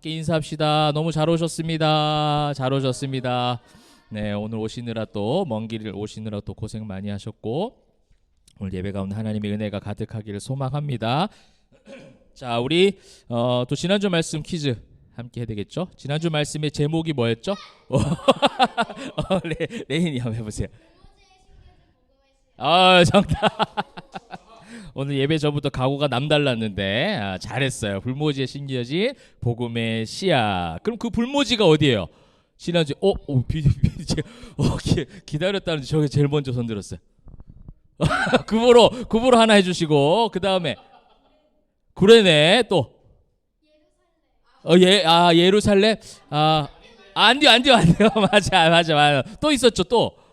함께 인사합시다. 너무 잘 오셨습니다. 잘 오셨습니다. 네, 오늘 오시느라 또 먼 길을 오시느라 또 고생 많이 하셨고 오늘 예배 가운데 하나님의 은혜가 가득하기를 소망합니다. 자, 우리 또 지난주 말씀 퀴즈 함께 해야 되겠죠? 지난주 말씀의 제목이 뭐였죠? 레인이 한번 해보세요. 정답. 오늘 예배 전부터 각오가 남달랐는데 잘했어요. 불모지에 심겨진 복음의 씨앗. 그럼 그 불모지가 어디예요? 지난주 기다렸다는데 저게 제일 먼저 손들었어요. 구보로 하나 해주시고 그 다음에 구레네 또 예루살렘 안 돼요 맞아 또 있었죠 또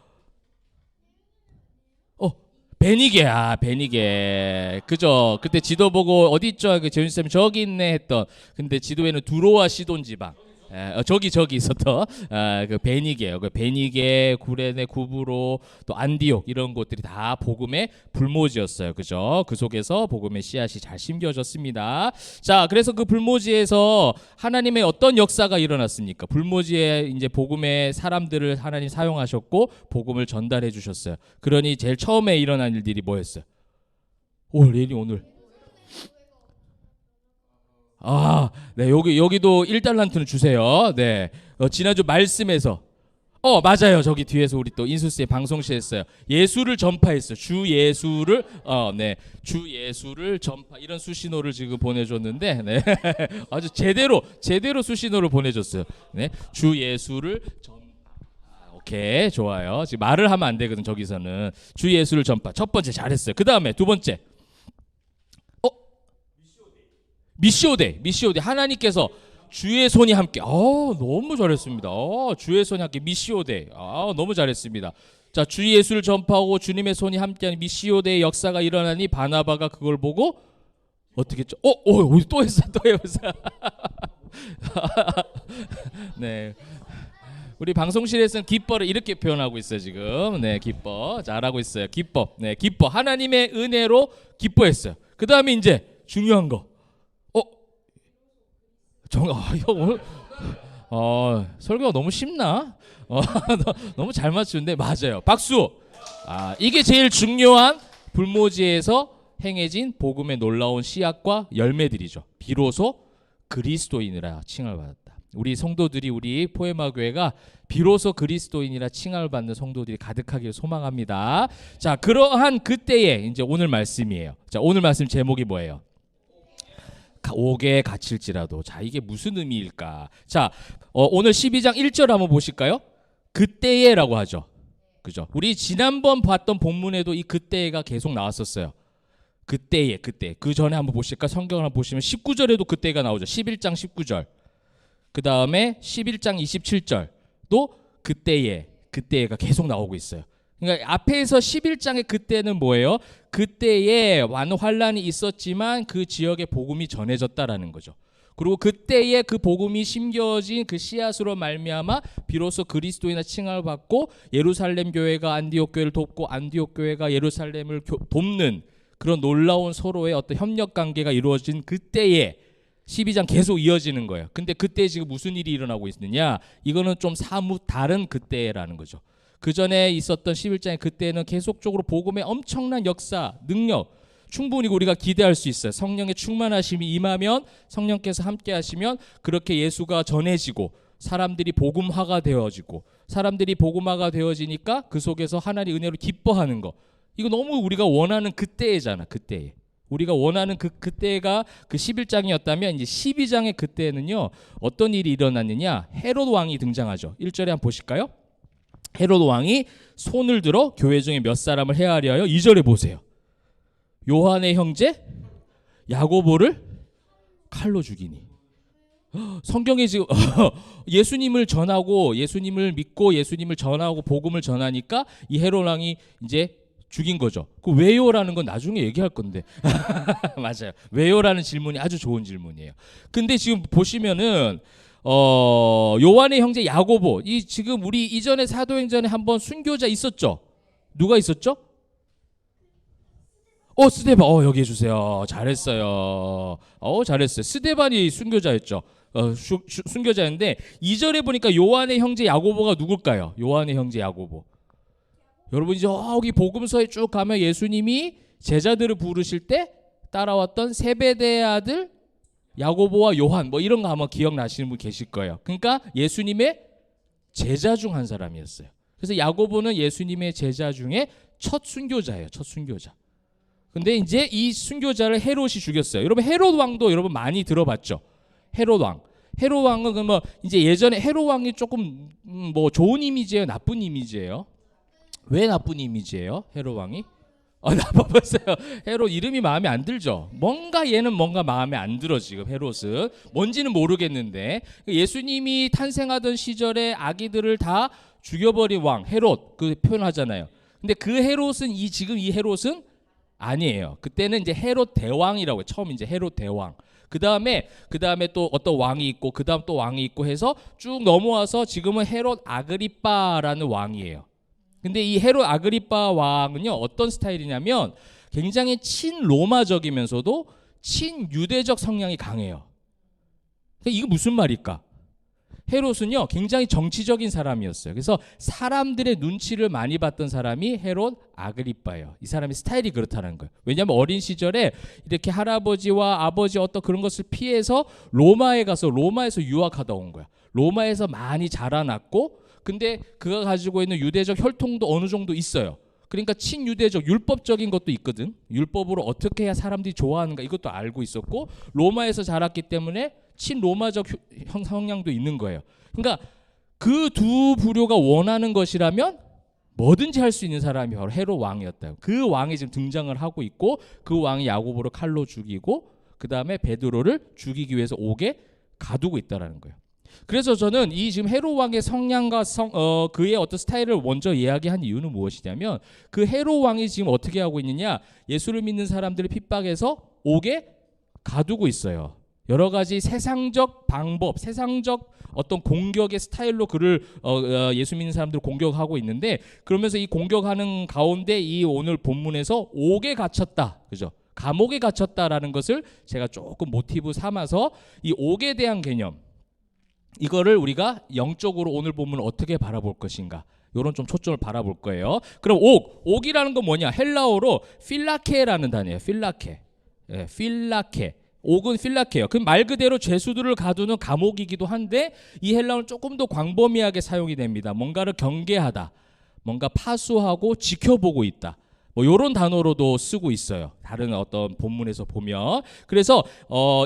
베니게 그죠. 그때 지도 보고 어디 있죠 그 재윤쌤 저기 있네 했던 근데 지도에는 두로와 시돈 지방 저기 있었던 그 베니게요. 그 베니게, 구레네, 구브로, 또 안디옥 이런 곳들이 다 복음의 불모지였어요. 그죠? 그 속에서 복음의 씨앗이 잘 심겨졌습니다. 자, 그래서 그 불모지에서 하나님의 어떤 역사가 일어났습니까? 불모지에 이제 복음의 사람들을 하나님 사용하셨고 복음을 전달해 주셨어요. 그러니 제일 처음에 일어난 일들이 뭐였어요? 레일이 오늘 네, 여기도 1달란트는 주세요. 네. 지난주 말씀에서 맞아요. 저기 뒤에서 우리 또 인수스의 방송실 했어요. 예수를 전파했어요. 주 예수를 주 예수를 전파 이런 수신호를 지금 보내줬는데 네. 아주 제대로 수신호를 보내줬어요. 네. 주 예수를 전파. 오케이, 좋아요. 지금 말을 하면 안 되거든. 저기서는 주 예수를 전파. 첫 번째 잘했어요. 그 다음에 두 번째. 미시오데 하나님께서 주의 손이 함께 너무 잘했습니다. 주의 손이 함께 미시오데 너무 잘했습니다. 자, 주 예수를 전파하고 주님의 손이 함께하는 미시오데의 역사가 일어나니 바나바가 그걸 보고 어떻게 했죠? 또 했어. 네. 우리 방송실에서는 기뻐를 이렇게 표현하고 있어요 지금. 네, 기뻐 잘하고 있어요. 기뻐. 네, 기뻐. 하나님의 은혜로 기뻐했어요. 그 다음에 이제 중요한 거. 오늘 설교가 너무 쉽나? 너무 잘 맞추는데 맞아요. 박수. 이게 제일 중요한 불모지에서 행해진 복음의 놀라운 씨앗과 열매들이죠. 비로소 그리스도인이라 칭을 받았다. 우리 성도들이 우리 포에마 교회가 비로소 그리스도인이라 칭을 받는 성도들이 가득하기를 소망합니다. 자, 그러한 그때에 이제 오늘 말씀이에요. 자, 오늘 말씀 제목이 뭐예요? 옥에 갇힐지라도. 자, 이게 무슨 의미일까? 자, 오늘 12장 1절 한번 보실까요? 그때에라고 하죠. 그죠? 우리 지난번 봤던 본문에도 이 그때에가 계속 나왔었어요. 그때. 그 전에 한번 보실까? 성경을 한번 보시면 19절에도 그때가 나오죠. 11장 19절. 그 다음에 11장 27절도 그때에가 계속 나오고 있어요. 그러니까 앞에서 11장의 그때는 뭐예요? 그때에 환란이 있었지만 그 지역에 복음이 전해졌다라는 거죠. 그리고 그때에 그 복음이 심겨진 그 씨앗으로 말미암아 비로소 그리스도인의 칭함을 받고 예루살렘 교회가 안디옥 교회를 돕고 안디옥 교회가 예루살렘을 돕는 그런 놀라운 서로의 어떤 협력 관계가 이루어진 그때에 12장 계속 이어지는 거예요. 근데 그때 지금 무슨 일이 일어나고 있느냐? 이거는 좀 사뭇 다른 그때라는 거죠. 그 전에 있었던 11장의 그때는 계속적으로 복음의 엄청난 역사, 능력 충분히 우리가 기대할 수 있어요. 성령의 충만하심이 임하면 성령께서 함께 하시면 그렇게 예수가 전해지고 사람들이 복음화가 되어지고 사람들이 복음화가 되어지니까 그 속에서 하나님의 은혜로 기뻐하는 거. 이거 너무 우리가 원하는 그때잖아. 그때에. 우리가 원하는 그때가 그 11장이었다면 이제 12장의 그때는요. 어떤 일이 일어났느냐? 헤롯 왕이 등장하죠. 1절에 한번 보실까요? 헤롯 왕이 손을 들어 교회 중에 몇 사람을 해하려 하여 2절에 보세요. 요한의 형제 야고보를 칼로 죽이니. 성경에 지금 예수님을 전하고 예수님을 믿고 예수님을 전하고 복음을 전하니까 이 헤롯 왕이 이제 죽인 거죠. 그 왜요라는 건 나중에 얘기할 건데. 맞아요. 왜요라는 질문이 아주 좋은 질문이에요. 근데 지금 보시면은 요한의 형제 야고보, 이 지금 우리 이전에 사도행전에 한번 순교자 있었죠? 누가 있었죠? 스데반. 여기 해주세요. 잘했어요. 잘했어요. 스데반이 순교자였죠. 순교자였는데 2절에 보니까 요한의 형제 야고보가 누굴까요? 요한의 형제 야고보. 여러분 이제 여기 복음서에 쭉 가면 예수님이 제자들을 부르실 때 따라왔던 세베대의 아들 야고보와 요한 뭐 이런 거 아마 기억나시는 분 계실 거예요. 그러니까 예수님의 제자 중 한 사람이었어요. 그래서 야고보는 예수님의 제자 중에 첫 순교자예요. 첫 순교자. 근데 이제 이 순교자를 헤롯이 죽였어요. 여러분 헤롯 왕도 여러분 많이 들어봤죠? 헤롯 왕. 헤롯 왕은 뭐 이제 예전에 헤롯 왕이 조금 뭐 좋은 이미지예요, 나쁜 이미지예요? 왜 나쁜 이미지예요? 헤롯 왕이? 나빠봤어요. 헤롯 이름이 마음에 안 들죠? 얘는 뭔가 마음에 안 들어 지금 헤롯은. 뭔지는 모르겠는데 예수님이 탄생하던 시절에 아기들을 다 죽여버린 왕 헤롯 그 표현하잖아요. 근데 그 헤롯은 지금 이 헤롯은 아니에요. 그때는 이제 헤롯 대왕이라고 처음 이제 헤롯 대왕. 그 다음에 또 어떤 왕이 있고 그 다음 또 왕이 있고 해서 쭉 넘어와서 지금은 헤롯 아그리빠라는 왕이에요. 근데 이 헤롯 아그리빠 왕은요 어떤 스타일이냐면 굉장히 친로마적이면서도 친유대적 성향이 강해요. 이게 무슨 말일까? 헤롯은요 굉장히 정치적인 사람이었어요. 그래서 사람들의 눈치를 많이 봤던 사람이 헤롯 아그리빠예요. 이 사람의 스타일이 그렇다는 거예요. 왜냐하면 어린 시절에 이렇게 할아버지와 아버지 어떤 그런 것을 피해서 로마에 가서 로마에서 유학하다 온 거야. 로마에서 많이 자라났고 근데 그가 가지고 있는 유대적 혈통도 어느 정도 있어요. 그러니까 친유대적 율법적인 것도 있거든. 율법으로 어떻게 해야 사람들이 좋아하는가 이것도 알고 있었고 로마에서 자랐기 때문에 친로마적 성향도 있는 거예요. 그러니까 그 두 부류가 원하는 것이라면 뭐든지 할 수 있는 사람이 바로 헤롯 왕이었다. 그 왕이 지금 등장을 하고 있고 그 왕이 야고보를 칼로 죽이고 그 다음에 베드로를 죽이기 위해서 옥에 가두고 있다라는 거예요. 그래서 저는 이 지금 헤롯 왕의 성향과 그의 어떤 스타일을 먼저 이야기한 이유는 무엇이냐면 그 헤롯 왕이 지금 어떻게 하고 있느냐 예수를 믿는 사람들을 핍박해서 옥에 가두고 있어요. 여러 가지 세상적 방법, 세상적 어떤 공격의 스타일로 그를 예수 믿는 사람들을 공격하고 있는데 그러면서 이 공격하는 가운데 이 오늘 본문에서 옥에 갇혔다, 그죠? 감옥에 갇혔다라는 것을 제가 조금 모티브 삼아서 이 옥에 대한 개념 이거를 우리가 영적으로 오늘 본문을 어떻게 바라볼 것인가 이런 좀 초점을 바라볼 거예요. 그럼 옥이라는 건 뭐냐? 헬라어로 필라케라는 단어예요. 필라케. 예, 필라케. 옥은 필라케예요. 그 말 그대로 죄수들을 가두는 감옥이기도 한데 이 헬라어는 조금 더 광범위하게 사용이 됩니다. 뭔가를 경계하다, 뭔가 파수하고 지켜보고 있다. 뭐 이런 단어로도 쓰고 있어요. 다른 어떤 본문에서 보면. 그래서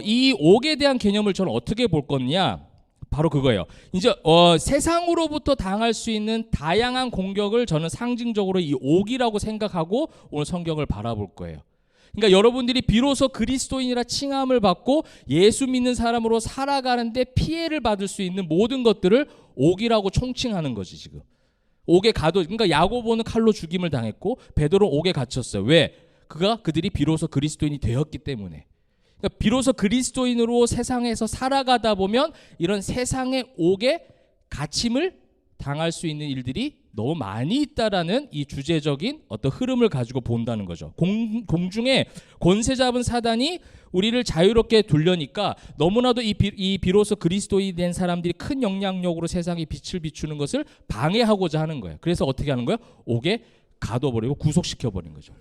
이 옥에 대한 개념을 저는 어떻게 볼 거냐? 바로 그거예요. 이제 세상으로부터 당할 수 있는 다양한 공격을 저는 상징적으로 이 옥이라고 생각하고 오늘 성경을 바라볼 거예요. 그러니까 여러분들이 비로소 그리스도인이라 칭함을 받고 예수 믿는 사람으로 살아가는데 피해를 받을 수 있는 모든 것들을 옥이라고 총칭하는 거지 지금. 옥에 그러니까 야고보는 칼로 죽임을 당했고 베드로는 옥에 갇혔어요. 왜? 그들이 비로소 그리스도인이 되었기 때문에. 그러니까 비로소 그리스도인으로 세상에서 살아가다 보면 이런 세상의 옥에 갇힘을 당할 수 있는 일들이 너무 많이 있다라는 이 주제적인 어떤 흐름을 가지고 본다는 거죠. 공중에 권세 잡은 사단이 우리를 자유롭게 두려니까 너무나도 이 비로소 그리스도인이 된 사람들이 큰 영향력으로 세상에 빛을 비추는 것을 방해하고자 하는 거예요. 그래서 어떻게 하는 거예요? 옥에 가둬버리고 구속시켜버린 거죠.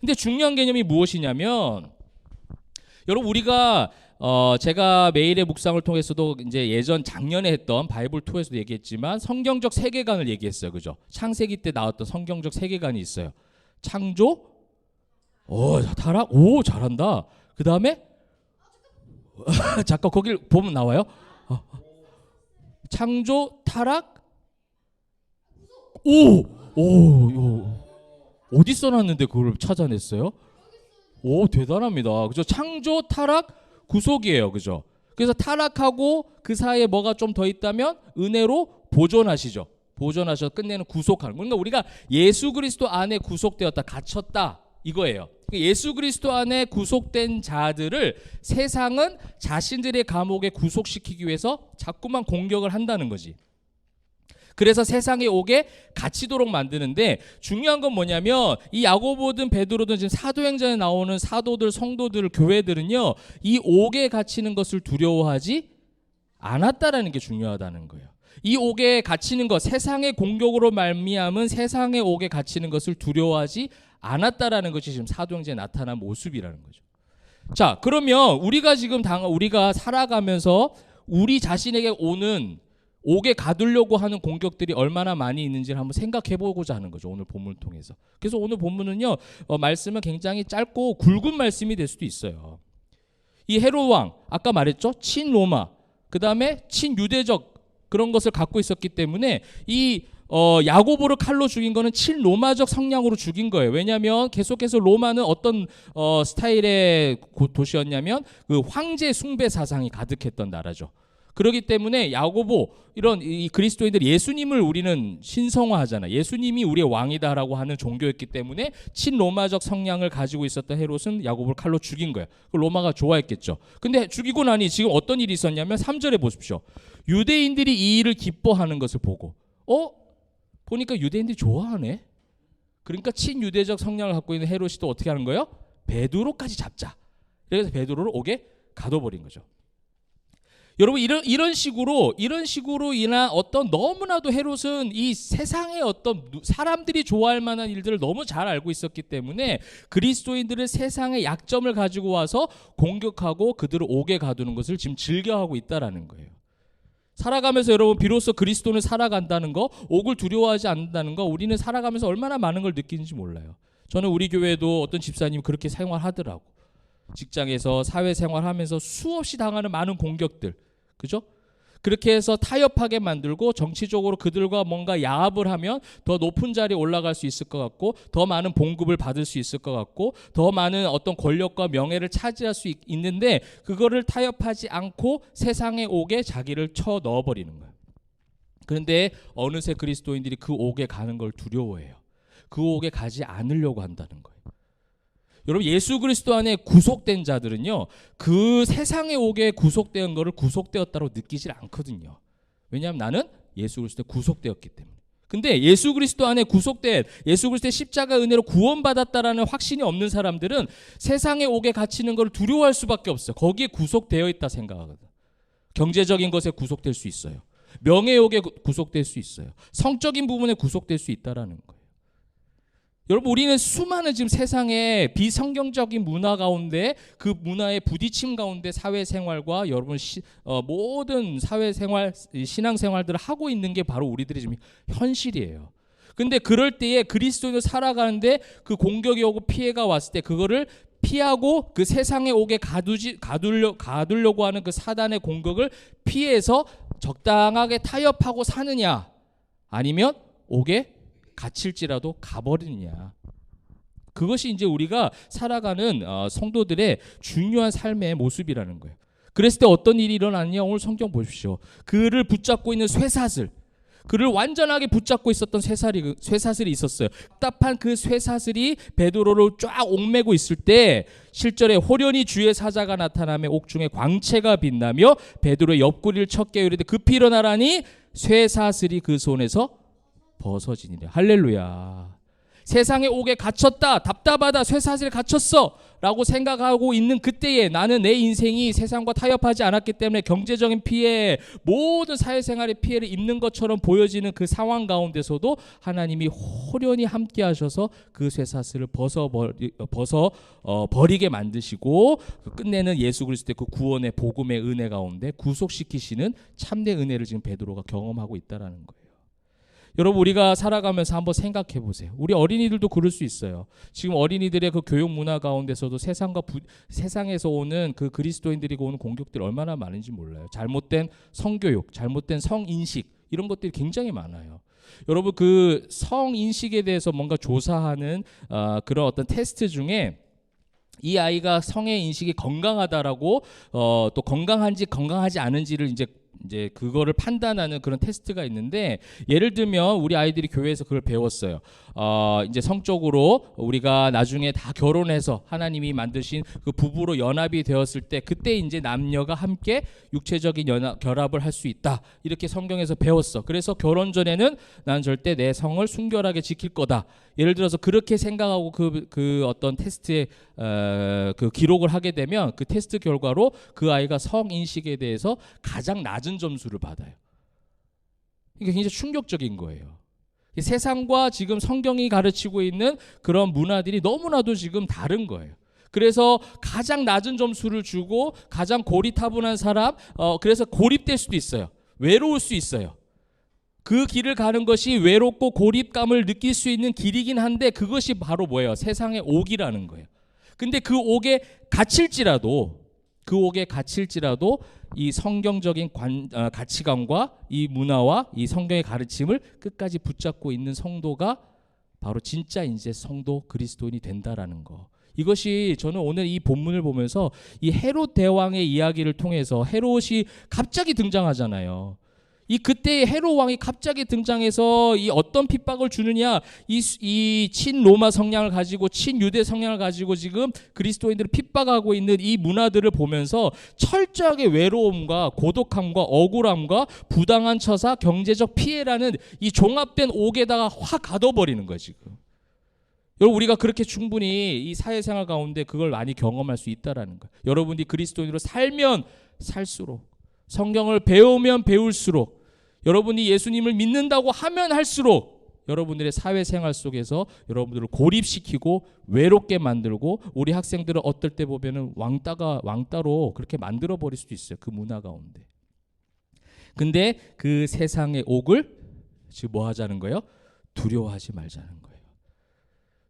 근데 중요한 개념이 무엇이냐면 여러분 우리가 제가 매일의 묵상을 통해서도 이제 예전 작년에 했던 바이블 투에서도 얘기했지만 성경적 세계관을 얘기했어요, 그죠? 창세기 때 나왔던 성경적 세계관이 있어요. 창조, 타락, 잘한다. 그 다음에 잠깐 거길 보면 나와요. 창조, 타락, 어디 써놨는데 그걸 찾아냈어요? 대단합니다. 그죠? 창조, 타락, 구속이에요. 그죠? 그래서 타락하고 그 사이에 뭐가 좀 더 있다면 은혜로 보존하시죠. 보존하셔서 끝내는 구속하는. 그러니까 우리가 예수 그리스도 안에 구속되었다, 갇혔다 이거예요. 예수 그리스도 안에 구속된 자들을 세상은 자신들의 감옥에 구속시키기 위해서 자꾸만 공격을 한다는 거지. 그래서 세상에 오게 갇히도록 만드는데, 중요한 건 뭐냐면 이 야고보든 베드로든 지금 사도행전에 나오는 사도들, 성도들, 교회들은요, 이 옥에 갇히는 것을 두려워하지 않았다라는 게 중요하다는 거예요. 이 옥에 갇히는 것, 세상의 공격으로 말미암은 세상의 옥에 갇히는 것을 두려워하지 않았다라는 것이 지금 사도행전에 나타난 모습이라는 거죠. 자, 그러면 우리가 살아가면서 우리 자신에게 오는 옥에 가두려고 하는 공격들이 얼마나 많이 있는지를 한번 생각해 보고자 하는 거죠, 오늘 본문을 통해서. 그래서 오늘 본문은요, 말씀은 굉장히 짧고 굵은 말씀이 될 수도 있어요. 이 헤롯 왕, 아까 말했죠, 친로마, 그 다음에 친유대적 그런 것을 갖고 있었기 때문에 이 야고보를 칼로 죽인 거는 친로마적 성향으로 죽인 거예요. 왜냐하면 계속해서 로마는 어떤 스타일의 도시였냐면 그 황제 숭배 사상이 가득했던 나라죠. 그렇기 때문에 야고보, 이런 이 그리스도인들, 예수님을 우리는 신성화하잖아. 예수님이 우리의 왕이다라고 하는 종교였기 때문에 친로마적 성향을 가지고 있었던 헤롯은 야고보를 칼로 죽인 거예요. 로마가 좋아했겠죠. 근데 죽이고 나니 지금 어떤 일이 있었냐면 3절에 보십시오. 유대인들이 이 일을 기뻐하는 것을 보고 보니까 유대인들이 좋아하네. 그러니까 친유대적 성향을 갖고 있는 헤롯이 또 어떻게 하는 거예요? 베드로까지 잡자. 그래서 베드로를 옥에 가둬버린 거죠. 여러분, 이런 식으로 인한 어떤, 너무나도 헤롯은 이 세상의 어떤 사람들이 좋아할 만한 일들을 너무 잘 알고 있었기 때문에 그리스도인들을 세상의 약점을 가지고 와서 공격하고 그들을 옥에 가두는 것을 지금 즐겨하고 있다라는 거예요. 살아가면서 여러분, 비로소 그리스도는 살아간다는 거, 옥을 두려워하지 않는다는 거, 우리는 살아가면서 얼마나 많은 걸 느끼는지 몰라요. 저는 우리 교회도 어떤 집사님이 그렇게 생활하더라고. 직장에서 사회생활하면서 수없이 당하는 많은 공격들, 그죠? 그렇게 해서 타협하게 만들고 정치적으로 그들과 뭔가 야합을 하면 더 높은 자리에 올라갈 수 있을 것 같고, 더 많은 봉급을 받을 수 있을 것 같고, 더 많은 어떤 권력과 명예를 차지할 수 있는데, 그거를 타협하지 않고 세상의 옥에 자기를 쳐 넣어버리는 거예요. 그런데 어느새 그리스도인들이 그 옥에 가는 걸 두려워해요. 그 옥에 가지 않으려고 한다는 거예요. 여러분, 예수 그리스도 안에 구속된 자들은요, 그 세상의 옥에 구속된 거를 구속되었다고 느끼질 않거든요. 왜냐하면 나는 예수 그리스도에 구속되었기 때문에. 근데 예수 그리스도 안에 구속된, 예수 그리스도의 십자가 은혜로 구원받았다라는 확신이 없는 사람들은 세상의 옥에 갇히는 걸 두려워할 수밖에 없어요. 거기에 구속되어 있다 생각하거든. 경제적인 것에 구속될 수 있어요. 명예의 옥에 구속될 수 있어요. 성적인 부분에 구속될 수 있다라는 거예요. 여러분, 우리는 수많은 지금 세상의 비성경적인 문화 가운데, 그 문화의 부딪힘 가운데 사회생활과 여러분 모든 사회생활, 신앙생활들을 하고 있는 게 바로 우리들의 지금 현실이에요. 근데 그럴 때에 그리스도인으로 살아가는데 그 공격이 오고 피해가 왔을 때 그거를 피하고 그 세상의 옥에 가두려고 하는 그 사단의 공격을 피해서 적당하게 타협하고 사느냐, 아니면 옥에 갇힐지라도 가버리느냐. 그것이 이제 우리가 살아가는 성도들의 중요한 삶의 모습이라는 거예요. 그랬을 때 어떤 일이 일어났냐, 오늘 성경 보십시오. 그를 붙잡고 있는 쇠사슬, 그를 완전하게 붙잡고 있었던 쇠사슬이 있었어요. 답답한 그 쇠사슬이 베드로를 쫙 옥매고 있을 때 7절에 호련히 주의 사자가 나타나며 옥중에 광채가 빛나며 베드로의 옆구리를 쳤게 이르되 급히 일어나라니 쇠사슬이 그 손에서 벗어지니라. 할렐루야. 세상의 옥에 갇혔다, 답답하다, 쇠사슬에 갇혔어 라고 생각하고 있는 그때에 나는 내 인생이 세상과 타협하지 않았기 때문에 경제적인 피해, 모든 사회생활의 피해를 입는 것처럼 보여지는 그 상황 가운데서도 하나님이 호련히 함께 하셔서 그 쇠사슬을 버리게 만드시고 끝내는 예수 그리스도의 그 구원의 복음의 은혜 가운데 구속시키시는 참된 은혜를 지금 베드로가 경험하고 있다는 거예요. 여러분, 우리가 살아가면서 한번 생각해 보세요. 우리 어린이들도 그럴 수 있어요. 지금 어린이들의 그 교육 문화 가운데서도 세상에서 오는 그 그리스도인들이 오는 공격들이 얼마나 많은지 몰라요. 잘못된 성교육, 잘못된 성인식, 이런 것들이 굉장히 많아요. 여러분, 그 성인식에 대해서 뭔가 조사하는 그런 어떤 테스트 중에 이 아이가 성의 인식이 건강하다라고 또 건강한지 건강하지 않은지를 이제 이제 그거를 판단하는 그런 테스트가 있는데, 예를 들면 우리 아이들이 교회에서 그걸 배웠어요. 이제 성적으로 우리가 나중에 다 결혼해서 하나님이 만드신 그 부부로 연합이 되었을 때, 그때 이제 남녀가 함께 육체적인 결합을 할 수 있다, 이렇게 성경에서 배웠어. 그래서 결혼 전에는 난 절대 내 성을 순결하게 지킬 거다. 예를 들어서 그렇게 생각하고 그 어떤 테스트에 그 기록을 하게 되면 그 테스트 결과로 그 아이가 성인식에 대해서 가장 낮은 점수를 받아요. 이게 굉장히 충격적인 거예요. 세상과 지금 성경이 가르치고 있는 그런 문화들이 너무나도 지금 다른 거예요. 그래서 가장 낮은 점수를 주고 가장 고리타분한 사람, 그래서 고립될 수도 있어요. 외로울 수 있어요. 그 길을 가는 것이 외롭고 고립감을 느낄 수 있는 길이긴 한데, 그것이 바로 뭐예요? 세상의 옥이라는 거예요. 근데 그 옥에 갇힐지라도 이 성경적인 가치관과 이 문화와 이 성경의 가르침을 끝까지 붙잡고 있는 성도가 바로 진짜 이제 성도 그리스도인이 된다라는 거. 이것이 저는 오늘 이 본문을 보면서 이 헤롯 대왕의 이야기를 통해서, 헤롯이 갑자기 등장하잖아요. 그때 헤롯 왕이 갑자기 등장해서 이 어떤 핍박을 주느냐, 이 친로마 성향을 가지고, 친유대 성향을 가지고 지금 그리스도인들을 핍박하고 있는 이 문화들을 보면서 철저하게 외로움과 고독함과 억울함과 부당한 처사, 경제적 피해라는 이 종합된 옥에다가 확 가둬버리는 거예요 지금. 여러분, 우리가 그렇게 충분히 이 사회생활 가운데 그걸 많이 경험할 수 있다라는 거예요. 여러분이 그리스도인으로 살면 살수록, 성경을 배우면 배울수록, 여러분이 예수님을 믿는다고 하면 할수록 여러분들의 사회생활 속에서 여러분들을 고립시키고 외롭게 만들고, 우리 학생들은 어떨 때 보면은 왕따로 그렇게 만들어버릴 수도 있어요. 그 문화 가운데. 근데 그 세상의 옥을 지금 뭐 하자는 거예요? 두려워하지 말자는 거예요.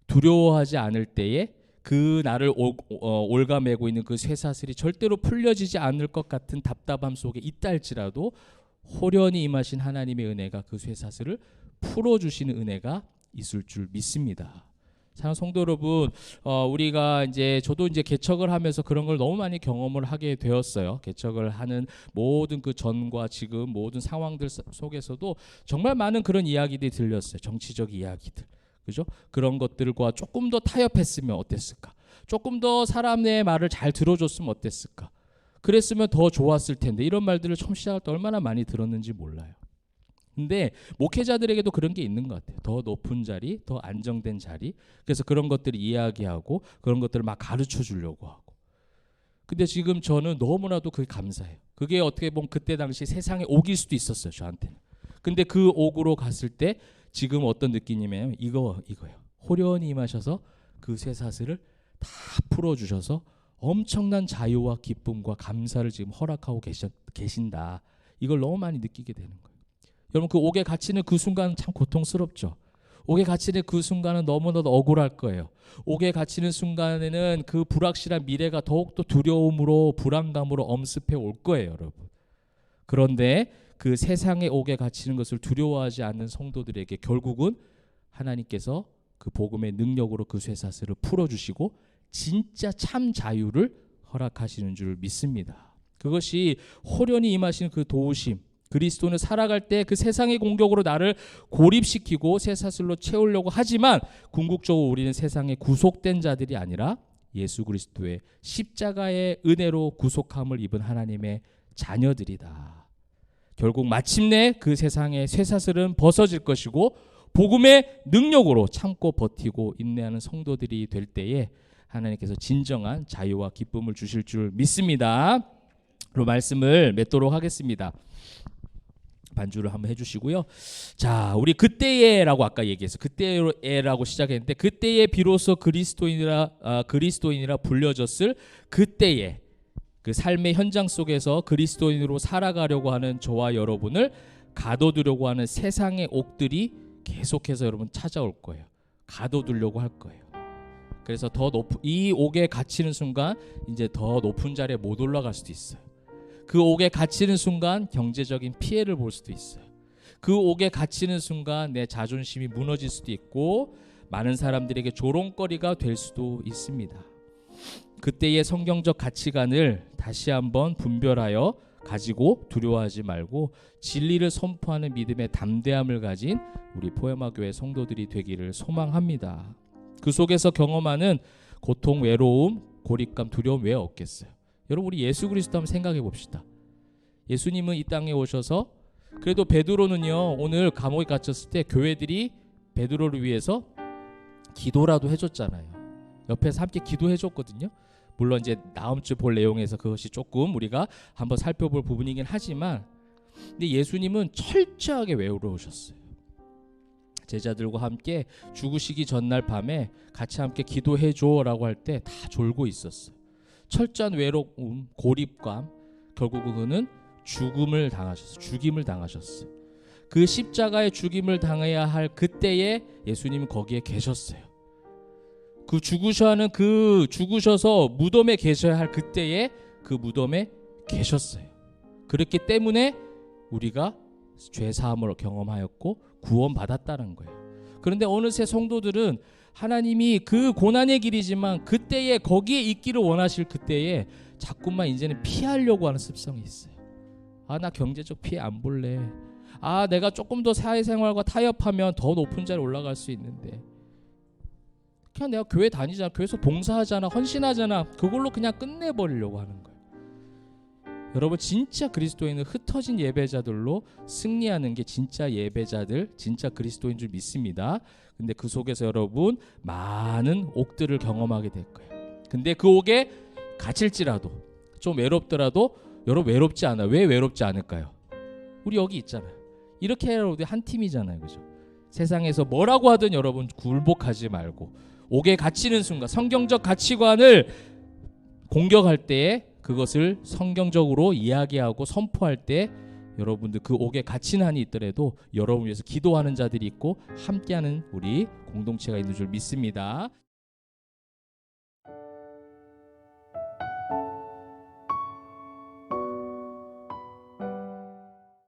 두려워하지 않을 때에 그 나를 올가매고 있는 그 쇠사슬이 절대로 풀려지지 않을 것 같은 답답함 속에 있다 할지라도 호련히 임하신 하나님의 은혜가 그 쇠사슬을 풀어주시는 은혜가 있을 줄 믿습니다. 사랑하는 성도 여러분, 우리가 저도 개척을 하면서 그런 걸 너무 많이 경험을 하게 되었어요. 개척을 하는 모든 그 전과 지금 모든 상황들 속에서도 정말 많은 그런 이야기들이 들렸어요. 정치적 이야기들. 그죠? 그런 것들과 조금 더 타협했으면 어땠을까? 조금 더 사람의 말을 잘 들어줬으면 어땠을까? 그랬으면 더 좋았을 텐데, 이런 말들을 처음 시작할 때 얼마나 많이 들었는지 몰라요. 근데 목회자들에게도 그런 게 있는 것 같아요. 더 높은 자리, 더 안정된 자리. 그래서 그런 것들을 이야기하고 그런 것들을 막 가르쳐 주려고 하고. 근데 지금 저는 너무나도 그게 감사해요. 그게 어떻게 보면 그때 당시 세상의 옥일 수도 있었어요, 저한테는. 근데 그 옥으로 갔을 때 지금 어떤 느낌이냐면 이거예요. 호련히 임하셔서 그 쇠사슬을 다 풀어주셔서 엄청난 자유와 기쁨과 감사를 지금 허락하고 계신다. 이걸 너무 많이 느끼게 되는 거예요. 여러분, 그 옥에 갇히는 그 순간은 참 고통스럽죠. 옥에 갇히는 그 순간은 너무나도 억울할 거예요. 옥에 갇히는 순간에는 그 불확실한 미래가 더욱더 두려움으로, 불안감으로 엄습해 올 거예요, 여러분. 그런데 그 세상의 옥에 갇히는 것을 두려워하지 않는 성도들에게 결국은 하나님께서 그 복음의 능력으로 그 쇠사슬을 풀어주시고 진짜 참 자유를 허락하시는 줄 믿습니다. 그것이 호련히 임하시는 그 도우심, 그리스도는 살아갈 때 그 세상의 공격으로 나를 고립시키고 쇠사슬로 채우려고 하지만, 궁극적으로 우리는 세상에 구속된 자들이 아니라 예수 그리스도의 십자가의 은혜로 구속함을 입은 하나님의 자녀들이다. 결국 마침내 그 세상의 쇠사슬은 벗어질 것이고 복음의 능력으로 참고 버티고 인내하는 성도들이 될 때에 하나님께서 진정한 자유와 기쁨을 주실 줄 믿습니다. 그리고 말씀을 맺도록 하겠습니다. 반주를 한번 해주시고요. 자, 우리 그때에라고 아까 얘기했어요. 그때에라고 시작했는데, 그때에 비로소 그리스도인이라 불려졌을 그때에, 그 삶의 현장 속에서 그리스도인으로 살아가려고 하는 저와 여러분을 가둬두려고 하는 세상의 옥들이 계속해서 여러분 찾아올 거예요. 가둬두려고 할 거예요. 그래서 이 옥에 갇히는 순간 이제 더 높은 자리에 못 올라갈 수도 있어요. 그 옥에 갇히는 순간 경제적인 피해를 볼 수도 있어요. 그 옥에 갇히는 순간 내 자존심이 무너질 수도 있고 많은 사람들에게 조롱거리가 될 수도 있습니다. 그때의 성경적 가치관을 다시 한번 분별하여 가지고 두려워하지 말고 진리를 선포하는 믿음의 담대함을 가진 우리 포에마 교회 성도들이 되기를 소망합니다. 그 속에서 경험하는 고통, 외로움, 고립감, 두려움 왜 없겠어요? 여러분 우리 예수 그리스도 한번 생각해 봅시다. 예수님은 이 땅에 오셔서 그래도 베드로는요 오늘 감옥에 갇혔을 때 교회들이 베드로를 위해서 기도라도 해줬잖아요. 옆에서 함께 기도해줬거든요. 물론 이제 다음 주 볼 내용에서 그것이 조금 우리가 한번 살펴볼 부분이긴 하지만 근데 예수님은 철저하게 외로우셨어요. 제자들과 함께 죽으시기 전날 밤에 같이 함께 기도해줘라고 할 때 다 졸고 있었어요. 철저한 외로움, 고립감, 결국은 그는 죽임을 당하셨어요. 그 십자가의 죽임을 당해야 할 그때에 예수님은 거기에 계셨어요. 그 죽으셔서 무덤에 계셔야 할 그때에 그 무덤에 계셨어요. 그렇기 때문에 우리가 죄 사함을 경험하였고 구원받았다는 거예요. 그런데 어느새 성도들은 하나님이 그 고난의 길이지만 그때에 거기에 있기를 원하실 그때에 자꾸만 이제는 피하려고 하는 습성이 있어요. 나 경제적 피해 안 볼래. 내가 조금 더 사회생활과 타협하면 더 높은 자리에 올라갈 수 있는데 그냥 내가 교회 다니잖아, 교회에서 봉사하잖아, 헌신하잖아, 그걸로 그냥 끝내버리려고 하는 거예요. 여러분 진짜 그리스도인은 흩어진 예배자들로 승리하는 게 진짜 예배자들, 진짜 그리스도인 줄 믿습니다. 근데 그 속에서 여러분 많은 옥들을 경험하게 될 거예요. 근데 그 옥에 갇힐지라도 좀 외롭더라도 여러분 외롭지 않아. 왜 외롭지 않을까요? 우리 여기 있잖아요. 이렇게 여러분 한 팀이잖아요, 그죠? 세상에서 뭐라고 하든 여러분 굴복하지 말고 옥에 갇히는 순간 성경적 가치관을 공격할 때에 그것을 성경적으로 이야기하고 선포할 때 여러분들 그 옥에 갇힌 한이 있더라도 여러분 위해서 기도하는 자들이 있고 함께하는 우리 공동체가 있는 줄 믿습니다.